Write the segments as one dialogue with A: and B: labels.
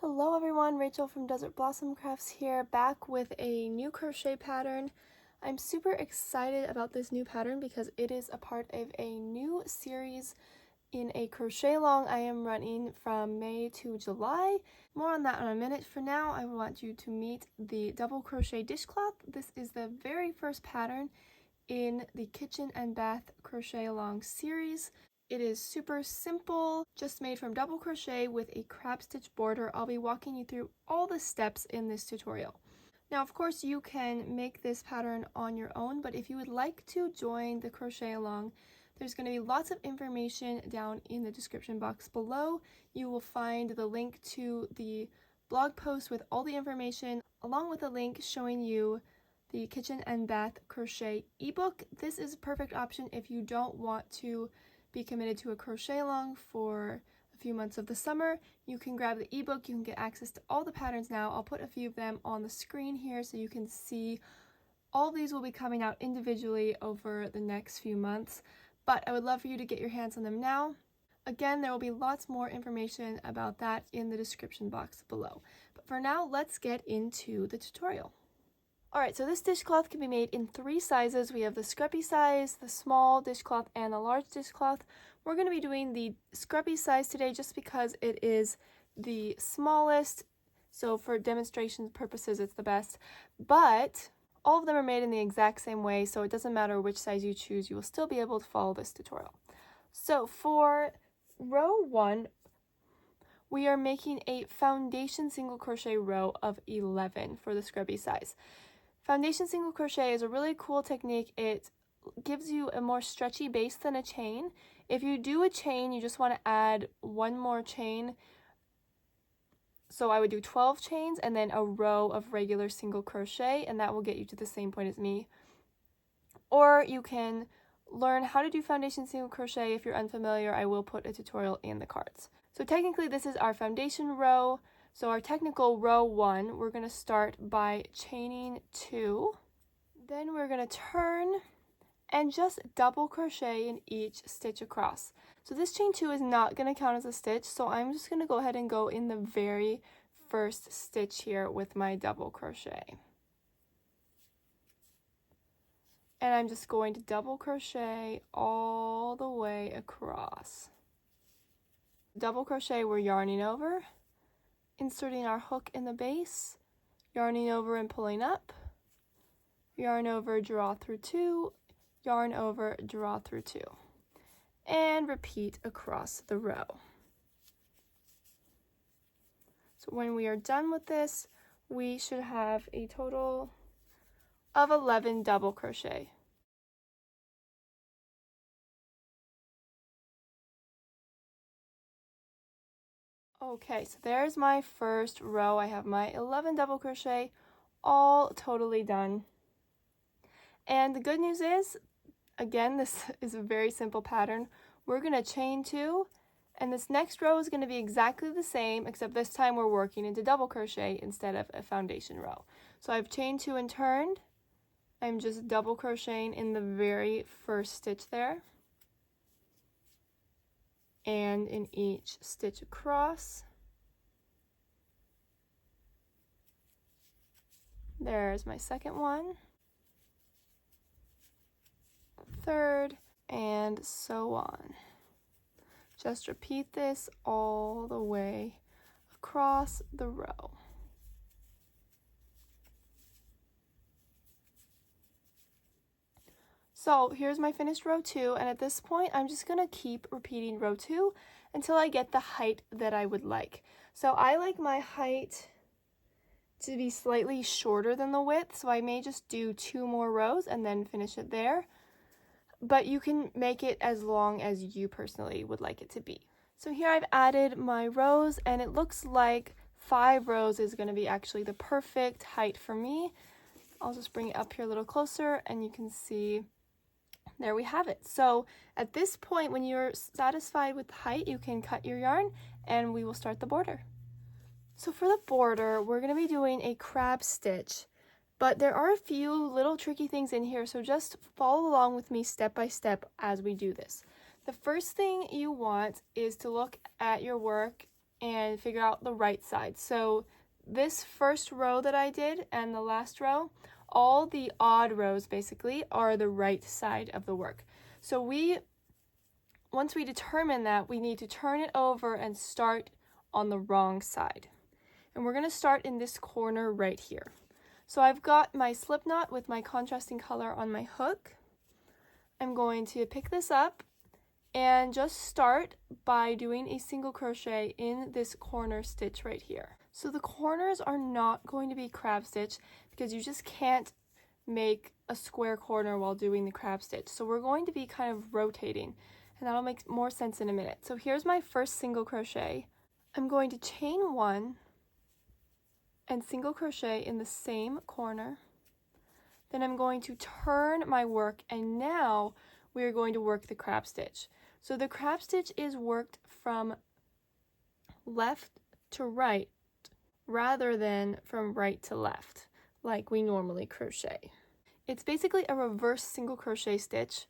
A: Hello everyone, Rachel from Desert Blossom Crafts here, back with a new crochet pattern. I'm super excited about this new pattern because it is a part of a new series in a crochet along I am running from May to July. More on that in a minute. For now, I want you to meet the Double Crochet Dishcloth. This is the very first pattern in the Kitchen and Bath Crochet Along series. It is super simple, just made from double crochet with a crab stitch border. I'll be walking you through all the steps in this tutorial. Now, of course, you can make this pattern on your own, but if you would like to join the crochet along, there's going to be lots of information down in the description box below. You will find the link to the blog post with all the information, along with a link showing you the Kitchen and Bath Crochet ebook. This is a perfect option if you don't want to be committed to a crochet along for a few months of the summer. You can grab the ebook, you can get access to all the patterns now. I'll put a few of them on the screen here so you can see. All of these will be coming out individually over the next few months, but I would love for you to get your hands on them now. Again, there will be lots more information about that in the description box below. But for now, let's get into the tutorial. Alright, so this dishcloth can be made in 3 sizes. We have the scruffy size, the small dishcloth, and the large dishcloth. We're going to be doing the scruffy size today just because it is the smallest, so for demonstration purposes it's the best. But all of them are made in the exact same way, so it doesn't matter which size you choose, you will still be able to follow this tutorial. So for row 1, we are making a foundation single crochet row of 11 for the scrubby size. Foundation single crochet is a really cool technique. It gives you a more stretchy base than a chain. If you do a chain, you just want to add one more chain. So I would do 12 chains and then a row of regular single crochet, and that will get you to the same point as me. Or you can learn how to do foundation single crochet. If you're unfamiliar, I will put a tutorial in the cards. So technically this is our foundation row. So our technical row 1, we're going to start by chaining 2. Then we're going to turn and just double crochet in each stitch across. So this chain 2 is not going to count as a stitch, so I'm just going to go ahead and go in the very first stitch here with my double crochet. And I'm just going to double crochet all the way across. Double crochet, we're yarning over, inserting our hook in the base, yarning over and pulling up, yarn over, draw through 2, yarn over, draw through 2, and repeat across the row. So when we are done with this, we should have a total of 11 double crochet. Okay, so there's my first row. I have my 11 double crochet all totally done. And the good news is, again, this is a very simple pattern. We're going to chain 2, and this next row is going to be exactly the same, except this time we're working into double crochet instead of a foundation row. So I've chained 2 and turned. I'm just double crocheting in the very first stitch there, and in each stitch across. There's my second one, third, and so on. Just repeat this all the way across the row. So here's my finished row 2, and at this point I'm just going to keep repeating row 2 until I get the height that I would like. So I like my height to be slightly shorter than the width, so I may just do 2 more rows and then finish it there. But you can make it as long as you personally would like it to be. So here I've added my rows, and it looks like 5 rows is going to be actually the perfect height for me. I'll just bring it up here a little closer, and you can see there we have it. So at this point, when you're satisfied with the height, you can cut your yarn and we will start the border. So for the border, we're going to be doing a crab stitch, but there are a few little tricky things in here, so just follow along with me step by step as we do this. The first thing you want is to look at your work and figure out the right side. So this first row that I did and the last row, all the odd rows basically are the right side of the work. So once we determine that, we need to turn it over and start on the wrong side. And we're going to start in this corner right here. So I've got my slip knot with my contrasting color on my hook. I'm going to pick this up and just start by doing a single crochet in this corner stitch right here. So the corners are not going to be crab stitch because you just can't make a square corner while doing the crab stitch. So we're going to be kind of rotating, and that'll make more sense in a minute. So here's my first single crochet. I'm going to chain 1 and single crochet in the same corner. Then I'm going to turn my work, and now we are going to work the crab stitch. So the crab stitch is worked from left to right rather than from right to left like we normally crochet. It's basically a reverse single crochet stitch.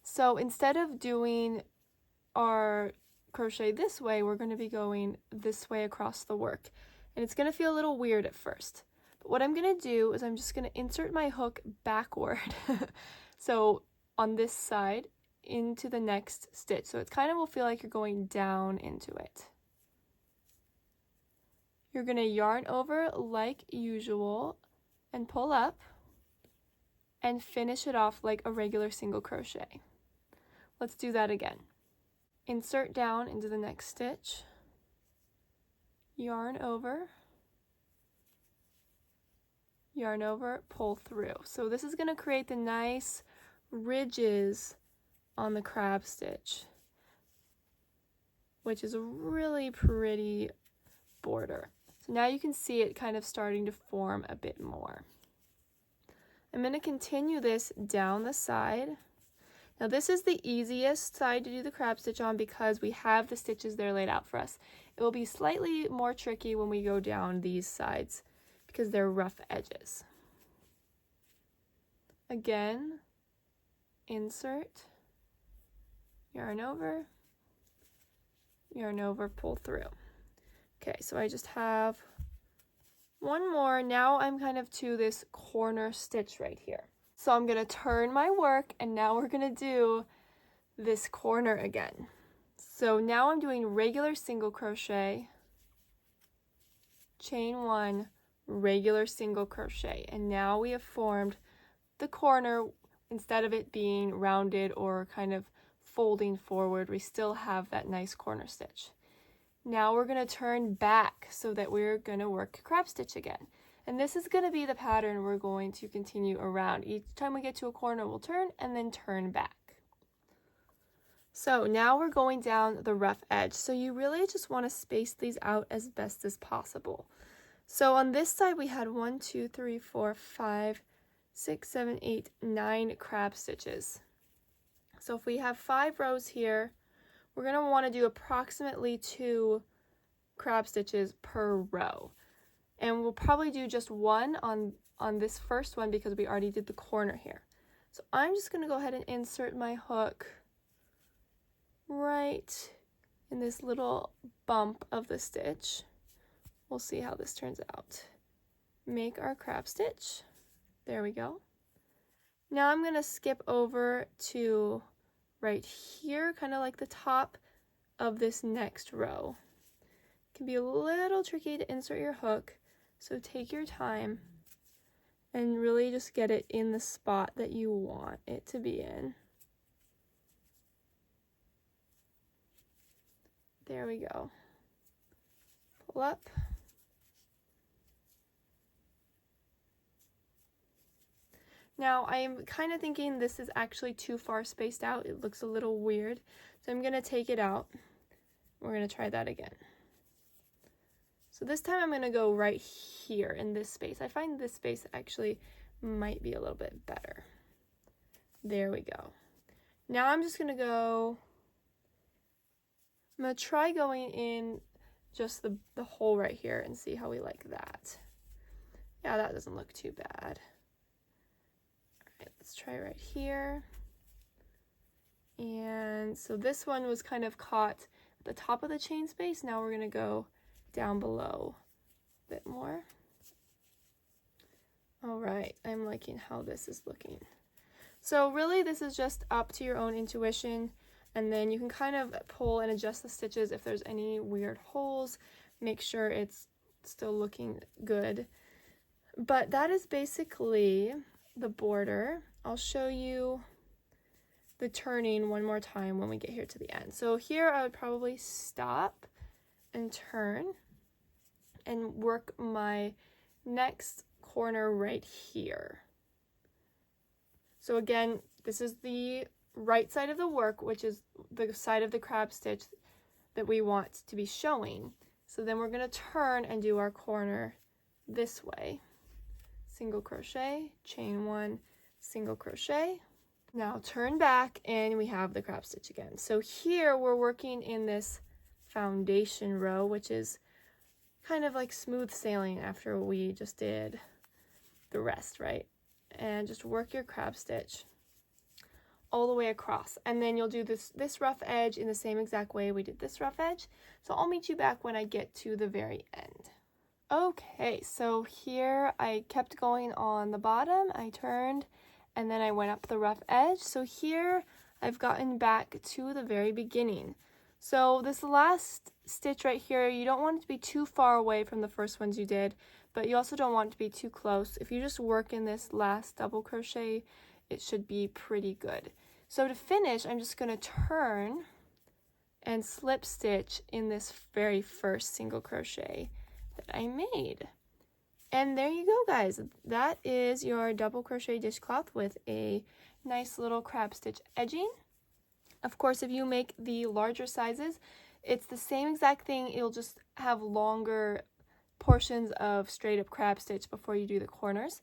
A: So instead of doing our crochet this way, we're going to be going this way across the work. And it's going to feel a little weird at first. But what I'm going to do is I'm just going to insert my hook backward. So on this side into the next stitch. So it kind of will feel like you're going down into it. You're going to yarn over like usual and pull up and finish it off like a regular single crochet. Let's do that again. Insert down into the next stitch, yarn over, pull through. So this is going to create the nice ridges on the crab stitch, which is a really pretty border. So now you can see it kind of starting to form a bit more. I'm going to continue this down the side. Now this is the easiest side to do the crab stitch on because we have the stitches there laid out for us. It will be slightly more tricky when we go down these sides because they're rough edges. Again, insert, yarn over, pull through. Okay, so I just have one more. Now I'm kind of to this corner stitch right here. So I'm going to turn my work, and now we're going to do this corner again. So now I'm doing regular single crochet, chain 1, regular single crochet, and now we have formed the corner. Instead of it being rounded or kind of folding forward, we still have that nice corner stitch. Now we're going to turn back so that we're going to work crab stitch again. And this is going to be the pattern we're going to continue around. Each time we get to a corner, we'll turn and then turn back. So now we're going down the rough edge. So you really just want to space these out as best as possible. So on this side, we had 1, 2, 3, 4, 5, 6, 7, 8, 9 crab stitches. So if we have 5 rows here, we're going to want to do approximately 2 crab stitches per row. And we'll probably do just 1 on this first one because we already did the corner here. So I'm just going to go ahead and insert my hook right in this little bump of the stitch. We'll see how this turns out. Make our crab stitch. There we go. Now I'm going to skip over to right here, kind of like the top of this next row. It can be a little tricky to insert your hook, so take your time and really just get it in the spot that you want it to be in. There we go. Pull up. Now I'm kind of thinking this is actually too far spaced out. It looks a little weird. So I'm going to take it out. We're going to try that again. So this time I'm going to go right here in this space. I find this space actually might be a little bit better. There we go. Now I'm just going to go, I'm going to try going in just the hole right here and see how we like that. Yeah, that doesn't look too bad. Let's try right here. And so this one was kind of caught the top of the chain space. Now we're going to go down below a bit more. All right, I'm liking how this is looking. So really this is just up to your own intuition, and then you can kind of pull and adjust the stitches if there's any weird holes. Make sure it's still looking good. But that is basically the border. I'll show you the turning one more time when we get here to the end. So here I would probably stop and turn and work my next corner right here. So again, this is the right side of the work, which is the side of the crab stitch that we want to be showing. So then we're going to turn and do our corner this way. Single crochet, chain one, single crochet. Now turn back and we have the crab stitch again. So here we're working in this foundation row, which is kind of like smooth sailing after we just did the rest, right? And just work your crab stitch all the way across, and then you'll do this rough edge in the same exact way we did this rough edge. So I'll meet you back when I get to the very end. Okay, so here I kept going on the bottom, I turned, and then I went up the rough edge. So here I've gotten back to the very beginning. So this last stitch right here, you don't want it to be too far away from the first ones you did, but you also don't want it to be too close. If you just work in this last double crochet, it should be pretty good. So to finish, I'm just going to turn and slip stitch in this very first single crochet that I made. And there you go, guys. That is your double crochet dishcloth with a nice little crab stitch edging. Of course, if you make the larger sizes, it's the same exact thing. You'll just have longer portions of straight up crab stitch before you do the corners.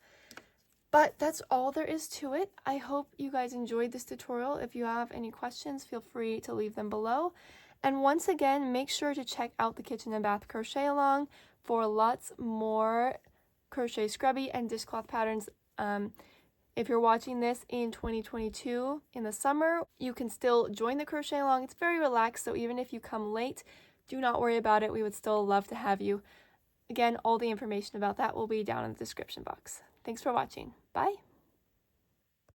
A: But that's all there is to it. I hope you guys enjoyed this tutorial. If you have any questions, feel free to leave them below. And once again, make sure to check out the Kitchen and Bath Crochet Along for lots more crochet scrubby and dishcloth patterns. If you're watching this in 2022 in the summer, you can still join the crochet along. It's very relaxed, so even if you come late, do not worry about it. We would still love to have you. Again, all the information about that will be down in the description box. Thanks for watching. Bye.